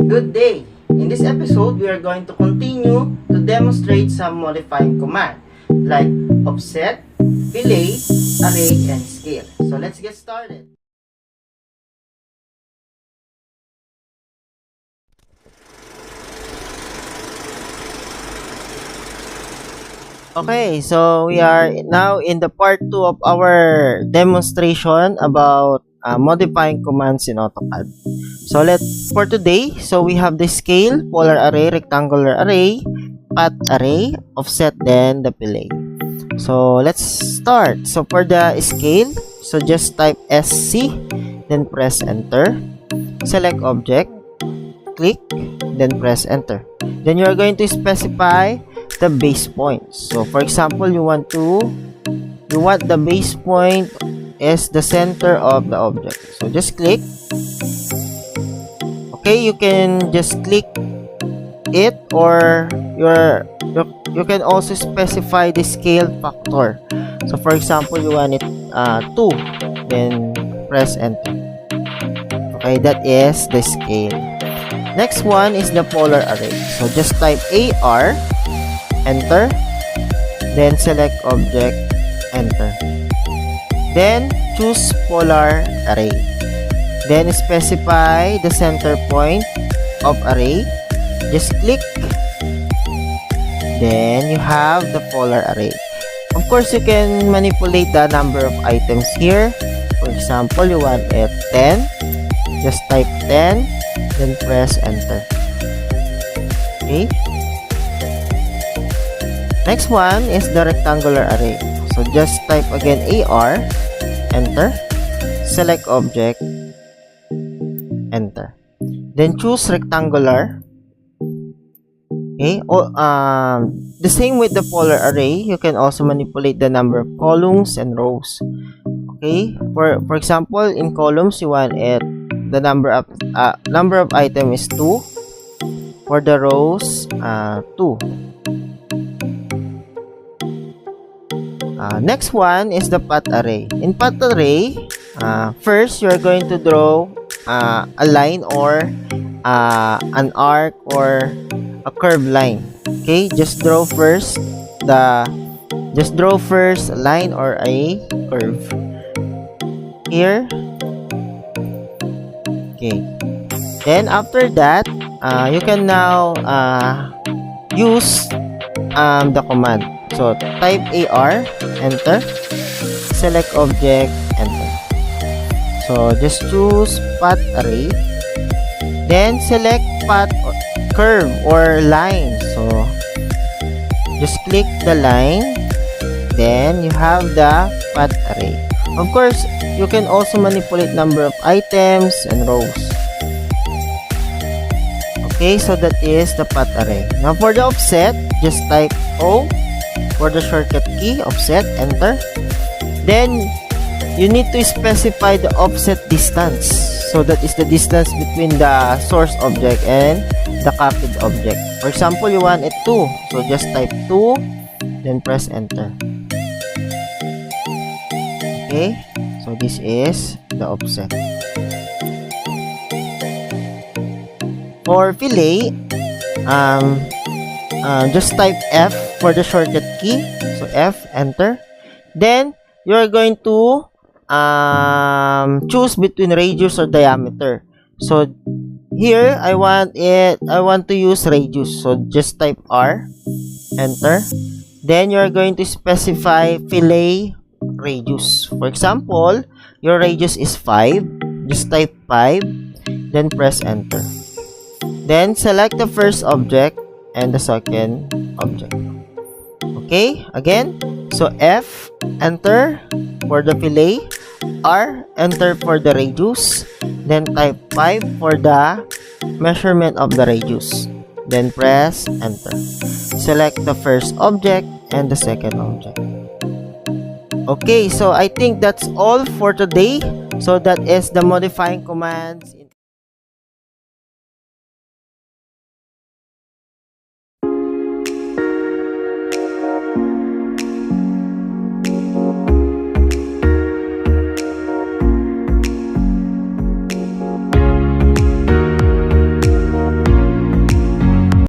Good day! In this episode, we are going to continue to demonstrate some modifying command like offset, fillet, array, and scale. So let's get started. Okay, so we are now in the part 2 of our demonstration about modifying commands in AutoCAD. So for today, so we have the scale, polar array, rectangular array, path array, offset, then the fillet. So let's start. So for the scale, so just type SC, then press enter. Select object, click, then press enter. Then you are going to specify the base point. So for example, you want the base point is the center of the object. So just click. Okay, you can just click it, or you can also specify the scale factor. So for example, you want it 2, then press enter. Okay, that is the scale. Next one is the polar array. So just type AR, enter, then select object, enter. Then choose polar array. Then specify the center point of array. Just click. Then you have the polar array. Of course, you can manipulate the number of items here. For example, you want it 10. Just type 10, then press enter. Okay. Next one is the rectangular array. So just type again AR, enter, select object, enter. Then choose rectangular. Okay. The same with the polar array, you can also manipulate the number of columns and rows. Okay. For example, in columns, you want it the number of item is 2. For the rows, 2. Next one is the path array. In path array, first you are going to draw a line or an arc or a curved line. Okay, just draw first a line or a curve here. Okay, then after that, you can now use the command. So type AR, enter, select object, enter. So just choose path array, then select path or curve or line. So just click the line, then you have the path array. Of course, you can also manipulate number of items and rows. Okay, so that is the path array. Now for the offset, just type O for the shortcut key, offset, enter. Then you need to specify the offset distance. So that is the distance between the source object and the copied object. For example, you want it 2. So just type 2, then press enter. Okay, so this is the offset. For fillet, just type F for the shortcut key. So F, enter. Then you are going to choose between radius or diameter. So here I want to use radius. So just type R, enter. Then you are going to specify fillet radius. For example, your radius is 5. Just type 5, then press enter. Then select the first object and the second object. Okay, again, so F, enter for the fillet, R, enter for the radius, then type 5 for the measurement of the radius, then press enter. Select the first object and the second object. Okay, so I think that's all for today. So that is the modifying commands in